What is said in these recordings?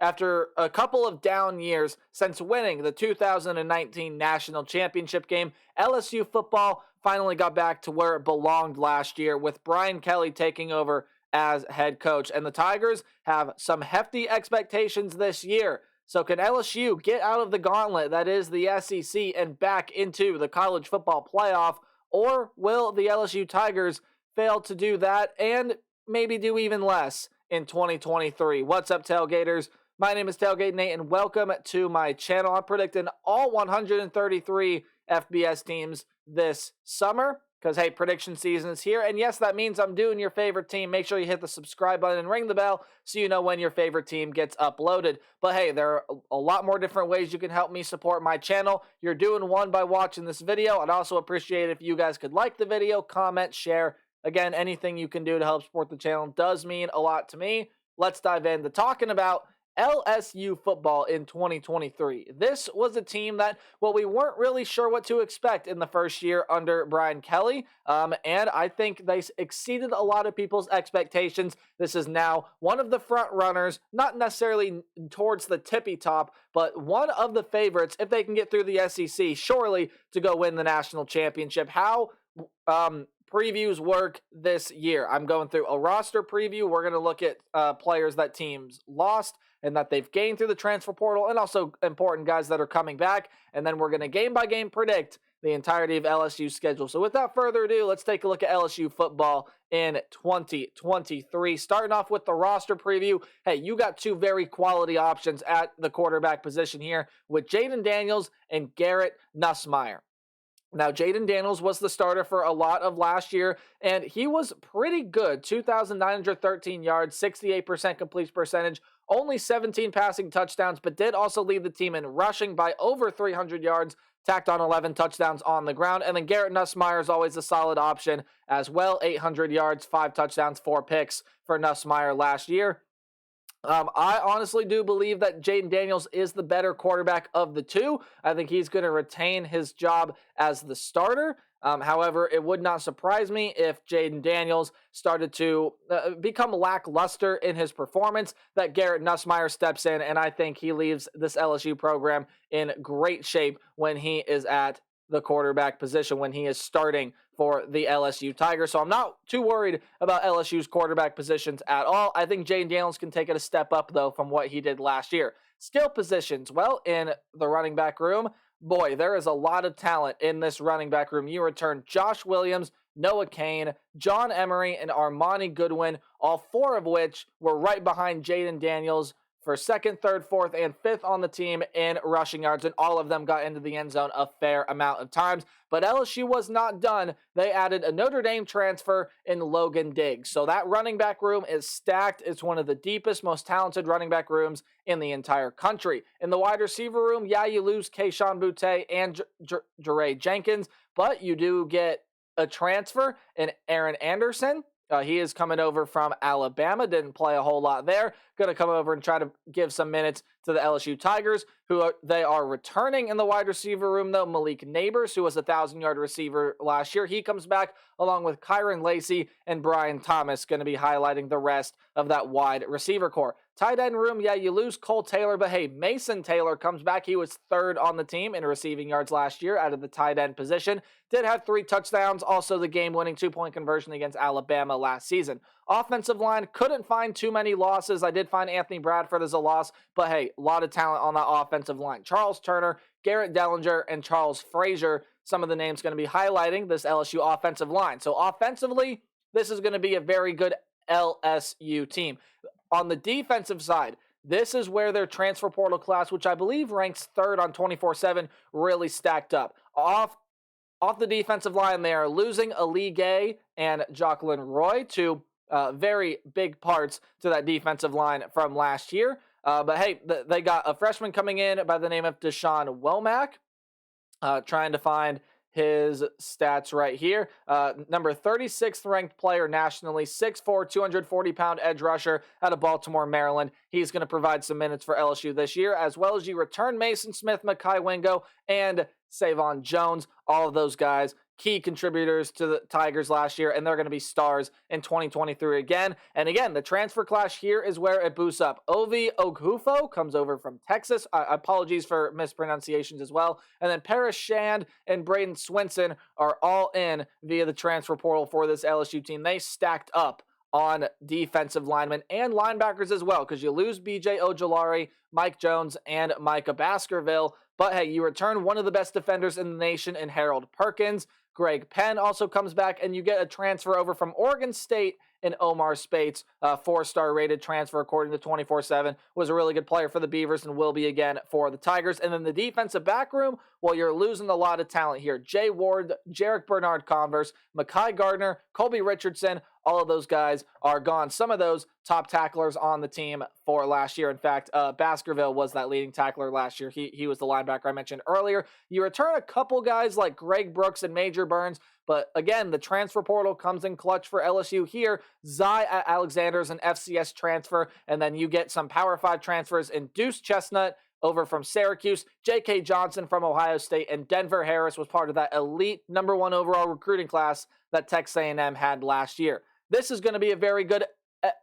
After a couple of down years since winning the 2019 National Championship game, LSU football finally got back to where it belonged last year with Brian Kelly taking over as head coach. And the Tigers have some hefty expectations this year. So can LSU get out of the gauntlet that is the SEC and back into the college football playoff? Or will the LSU Tigers fail to do that and maybe do even less in 2023? What's up, Tailgaters? My name is Tailgate Nate, and welcome to my channel. I'm predicting all 133 FBS teams this summer because, hey, prediction season is here. And yes, that means I'm doing your favorite team. Make sure you hit the subscribe button and ring the bell so you know when your favorite team gets uploaded. But, hey, there are a lot more different ways you can help me support my channel. You're doing one by watching this video. I'd also appreciate it if you guys could like the video, comment, share. Again, anything you can do to help support the channel does mean a lot to me. Let's dive into talking about LSU football in 2023. This was a team that, well, we weren't really sure what to expect in the first year under Brian Kelly, and I think they exceeded a lot of people's expectations. This is now one of the front runners, not necessarily towards the tippy top, but one of the favorites, if they can get through the SEC, surely to go win the national championship. How previews work this year. I'm going through a roster preview. We're going to look at players that teams lost and that they've gained through the transfer portal, and also important guys that are coming back. And then we're going to game by game predict the entirety of LSU's schedule. So without further ado, let's take a look at LSU football in 2023. Starting off with the roster preview. Hey, you got two very quality options at the quarterback position here with Jaden Daniels and Garrett Nussmeier. Now, Jaden Daniels was the starter for a lot of last year, and he was pretty good. 2,913 yards, 68% completion percentage, only 17 passing touchdowns, but did also lead the team in rushing by over 300 yards, tacked on 11 touchdowns on the ground. And then Garrett Nussmeier is always a solid option as well. 800 yards, 5 touchdowns, 4 picks for Nussmeier last year. I honestly do believe that Jaden Daniels is the better quarterback of the two. I think he's going to retain his job as the starter. However, it would not surprise me if Jaden Daniels started to become lackluster in his performance, that Garrett Nussmeier steps in, and I think he leaves this LSU program in great shape when he is at the quarterback position, when he is starting for the LSU Tigers. So I'm not too worried about LSU's quarterback positions at all. I think Jaden Daniels can take it a step up, though, from what he did last year. Skill positions, well, in the running back room, boy, there is a lot of talent in this running back room. You return Josh Williams, Noah Kane, John Emery, and Armani Goodwin, all 4 of which were right behind Jaden Daniels for 2nd, 3rd, 4th, and 5th on the team in rushing yards, and all of them got into the end zone a fair amount of times. But LSU was not done. They added a Notre Dame transfer in Logan Diggs. So that running back room is stacked. It's one of the deepest, most talented running back rooms in the entire country. In the wide receiver room, yeah, you lose Kayshon Boutte and Jaray Jenkins, but you do get a transfer in Aaron Anderson. He is coming over from Alabama, didn't play a whole lot there. Going to come over and try to give some minutes to the LSU Tigers, they are returning in the wide receiver room, though. Malik Neighbors, who was a 1,000-yard receiver last year, he comes back along with Kyron Lacey and Brian Thomas, going to be highlighting the rest of that wide receiver core. Tight end room, yeah, you lose Cole Taylor, but hey, Mason Taylor comes back. He was 3rd on the team in receiving yards last year out of the tight end position. Did have 3 touchdowns, also the game-winning 2-point conversion against Alabama last season. Offensive line, couldn't find too many losses. I did find Anthony Bradford as a loss, but hey, a lot of talent on that offensive line. Charles Turner, Garrett Dellinger, and Charles Frazier, some of the names going to be highlighting this LSU offensive line. So offensively, this is going to be a very good LSU team. On the defensive side, this is where their transfer portal class, which I believe ranks 3rd on 24/7, really stacked up. Off the defensive line, they are losing Ali Gay and Jacqueline Roy, 2 very big parts to that defensive line from last year. But hey, they got a freshman coming in by the name of Deshaun Womack, trying to find his stats right here. Number 36th ranked player nationally, 6'4", 240-pound edge rusher out of Baltimore, Maryland. He's going to provide some minutes for LSU this year, as well as you return Mason Smith, Mekhi Wingo, and Savon Jones. All of those guys key contributors to the Tigers last year, and they're going to be stars in 2023 again. And again, the transfer class here is where it boosts up. Ovi Oghufo comes over from Texas. Apologies for mispronunciations as well. And then Paris Shand and Braden Swinson are all in via the transfer portal for this LSU team. They stacked up on defensive linemen and linebackers as well, because you lose BJ Ojolari, Mike Jones, and Micah Baskerville. But hey, you return one of the best defenders in the nation in Harold Perkins. Greg Penn also comes back, and you get a transfer over from Oregon State in Omar Spates, a 4-star rated transfer according to 24/7, was a really good player for the Beavers and will be again for the Tigers. And then the defensive back room, well, you're losing a lot of talent here. Jay Ward, Jarek Bernard-Converse, Mekhi Gardner, Colby Richardson, all of those guys are gone. Some of those top tacklers on the team for last year. In fact, Baskerville was that leading tackler last year. He was the linebacker I mentioned earlier. You return a couple guys like Greg Brooks and Major Burns, but again, the transfer portal comes in clutch for LSU here. Zy Alexander's an FCS transfer, and then you get some Power 5 transfers in Deuce Chestnut over from Syracuse, J.K. Johnson from Ohio State, and Denver Harris was part of that elite number 1 overall recruiting class that Texas A&M had last year. This is going to be a very good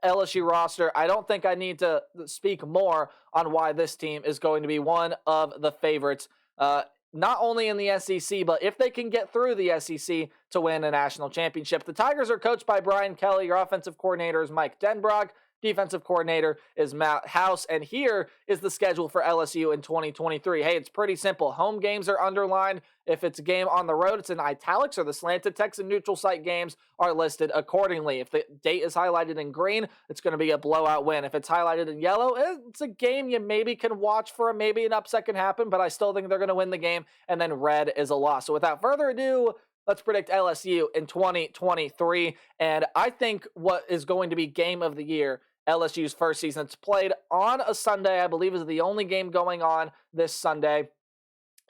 LSU roster. I don't think I need to speak more on why this team is going to be one of the favorites, not only in the SEC, but if they can get through the SEC to win a national championship. The Tigers are coached by Brian Kelly. Your offensive coordinator is Mike Denbrock. Defensive coordinator is Matt House. And here is the schedule for LSU in 2023. Hey, it's pretty simple. Home games are underlined. If it's a game on the road, it's in italics, or the slanted text and neutral site games are listed accordingly. If the date is highlighted in green, it's going to be a blowout win. If it's highlighted in yellow, it's a game you maybe can watch for. Maybe an upset can happen, but I still think they're going to win the game. And then red is a loss. So without further ado, let's predict LSU in 2023. And I think what is going to be game of the year, LSU's first season. It's played on a Sunday, I believe is the only game going on this Sunday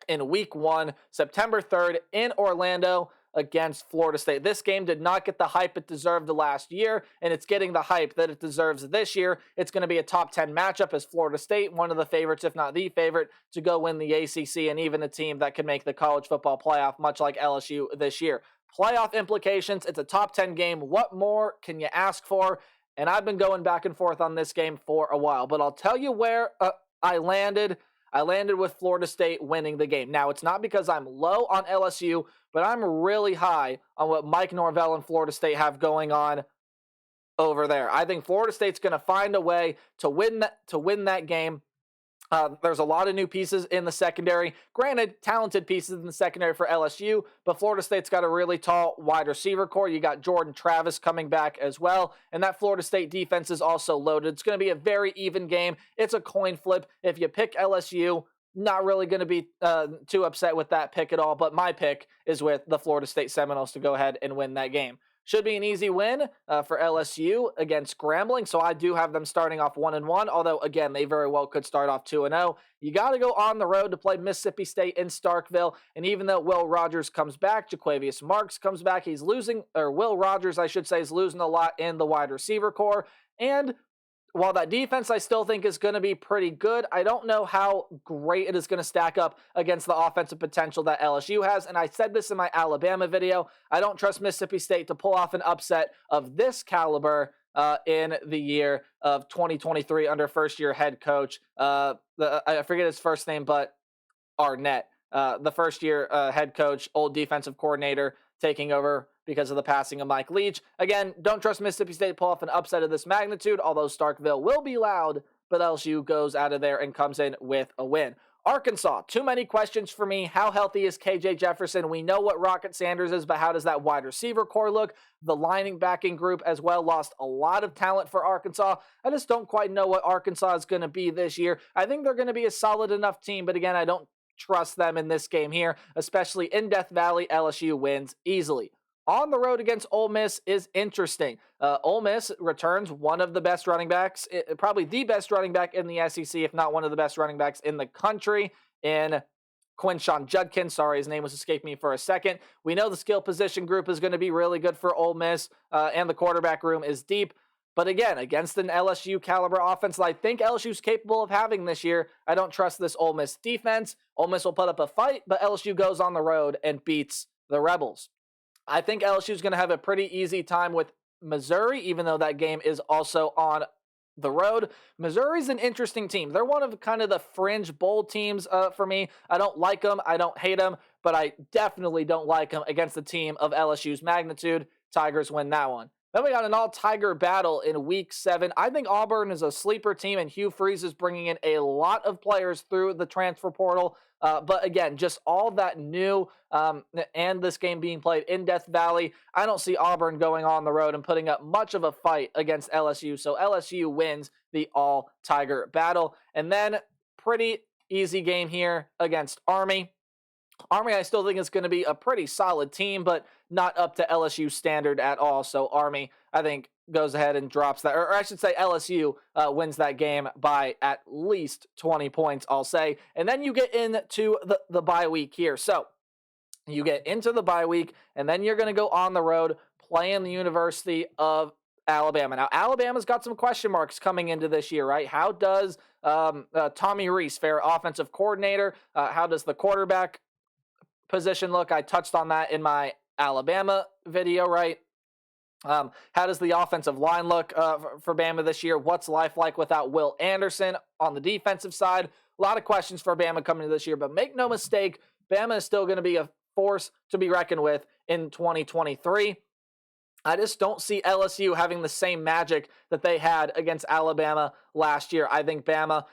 in week 1, September 3rd in Orlando against Florida State. This game did not get the hype it deserved last year, and it's getting the hype that it deserves this year. It's going to be a top 10 matchup as Florida State, one of the favorites, if not the favorite, to go win the ACC, and even a team that could make the college football playoff, much like LSU this year. Playoff implications, it's a top 10 game. What more can you ask for? And I've been going back and forth on this game for a while, but I'll tell you where I landed. I landed with Florida State winning the game. Now, it's not because I'm low on LSU, but I'm really high on what Mike Norvell and Florida State have going on over there. I think Florida State's going to find a way to win that game. There's a lot of new pieces in the secondary. Granted, talented pieces in the secondary for LSU, but Florida State's got a really tall wide receiver core. You got Jordan Travis coming back as well, and that Florida State defense is also loaded. It's going to be a very even game. It's a coin flip. If you pick LSU, not really going to be too upset with that pick at all, but my pick is with the Florida State Seminoles to go ahead and win that game. Should be an easy win for LSU against Grambling, so I do have them starting off 1-1, although, again, they very well could start off 2-0. You got to go on the road to play Mississippi State in Starkville, and even though Will Rogers comes back, Jaquavius Marks comes back, Will Rogers, I should say, is losing a lot in the wide receiver core, and while that defense I still think is going to be pretty good, I don't know how great it is going to stack up against the offensive potential that LSU has. And I said this in my Alabama video. I don't trust Mississippi State to pull off an upset of this caliber in the year of 2023 under first-year head coach. I forget his first name, but Arnett, the first-year head coach, old defensive coordinator, taking over because of the passing of Mike Leach. Again, don't trust Mississippi State to pull off an upset of this magnitude, although Starkville will be loud, but LSU goes out of there and comes in with a win. Arkansas, too many questions for me. How healthy is KJ Jefferson? We know what Rocket Sanders is, but how does that wide receiver core look? The linebacking group as well lost a lot of talent for Arkansas. I just don't quite know what Arkansas is going to be this year. I think they're going to be a solid enough team, but again, I don't trust them in this game here, especially in Death Valley. LSU wins easily. On the road against Ole Miss is interesting. Ole Miss returns one of the best running backs, probably the best running back in the SEC, if not one of the best running backs in the country, in Quinshon Judkins. Sorry, his name was escaping me for a second. We know the skill position group is going to be really good for Ole Miss, and the quarterback room is deep. But again, against an LSU caliber offense that I think LSU's capable of having this year, I don't trust this Ole Miss defense. Ole Miss will put up a fight, but LSU goes on the road and beats the Rebels. I think LSU is going to have a pretty easy time with Missouri, even though that game is also on the road. Missouri's an interesting team. They're one of kind of the fringe bowl teams for me. I don't like them. I don't hate them, but I definitely don't like them against the team of LSU's magnitude. Tigers win that one. Then we got an all-Tiger battle in Week 7. I think Auburn is a sleeper team, and Hugh Freeze is bringing in a lot of players through the transfer portal. But again, just all that new and this game being played in Death Valley, I don't see Auburn going on the road and putting up much of a fight against LSU. So LSU wins the all-Tiger battle. And then pretty easy game here against Army. Army, I still think is going to be a pretty solid team, but not up to LSU standard at all. So Army, I think, goes ahead and drops that, or I should say LSU wins that game by at least 20 points, I'll say. And then you get into the bye week here. So you get into the bye week, and then you're going to go on the road playing the University of Alabama. Now, Alabama's got some question marks coming into this year, right? How does Tommy Rees fare, offensive coordinator? How does the quarterback position look? I touched on that in my Alabama video, right? How does the offensive line look for Bama this year? What's life like without Will Anderson on the defensive side? A lot of questions for Bama coming into this year, but make no mistake, Bama is still going to be a force to be reckoned with in 2023. I just don't see LSU having the same magic that they had against Alabama last year. I think Bama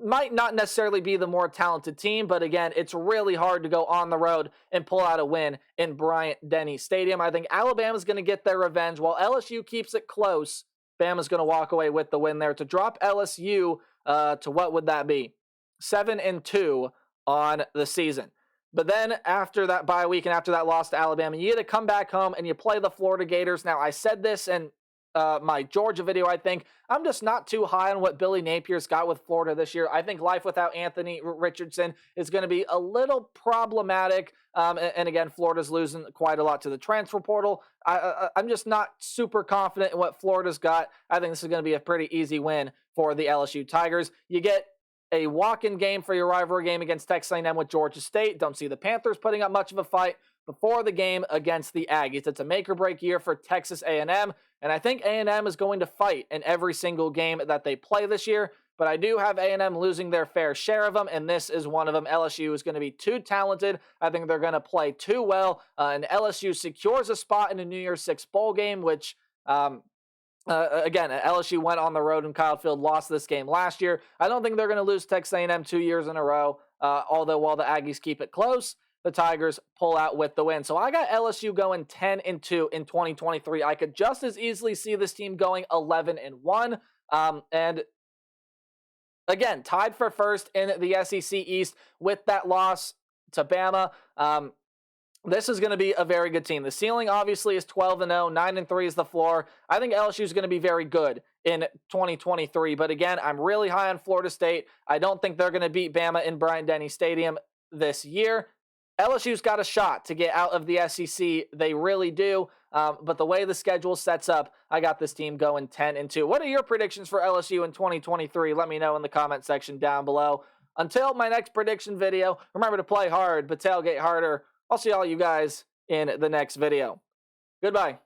might not necessarily be the more talented team, but again, it's really hard to go on the road and pull out a win in Bryant-Denny Stadium. I think Alabama's going to get their revenge. While LSU keeps it close, Bama's going to walk away with the win there to drop LSU to what would that be? 7-2 on the season. But then after that bye week and after that loss to Alabama, you get to come back home and you play the Florida Gators. Now, I said this in my Georgia video, I think. I'm just not too high on what Billy Napier's got with Florida this year. I think life without Anthony Richardson is going to be a little problematic. And again, Florida's losing quite a lot to the transfer portal. I'm just not super confident in what Florida's got. I think this is going to be a pretty easy win for the LSU Tigers. You get a walk-in game for your rivalry game against Texas A&M with Georgia State. Don't see the Panthers putting up much of a fight before the game against the Aggies. It's a make-or-break year for Texas A&M, and I think A&M is going to fight in every single game that they play this year, but I do have A&M losing their fair share of them, and this is one of them. LSU is going to be too talented. I think they're going to play too well, and LSU secures a spot in a New Year's Six bowl game, which again, LSU went on the road in Kyle Field, lost this game last year. I don't think they're going to lose Texas A&M 2 years in a row, although while the Aggies keep it close, the Tigers pull out with the win. So I got LSU going 10-2 in 2023. I could just as easily see this team going 11-1. And again, tied for first in the SEC East with that loss to Bama. This is going to be a very good team. The ceiling obviously is 12-0, 9-3 is the floor. I think LSU is going to be very good in 2023. But again, I'm really high on Florida State. I don't think they're going to beat Bama in Bryant-Denny Stadium this year. LSU's got a shot to get out of the SEC. They really do. But the way the schedule sets up, I got this team going 10-2. What are your predictions for LSU in 2023? Let me know in the comment section down below. Until my next prediction video, remember to play hard, but tailgate harder. I'll see all you guys in the next video. Goodbye.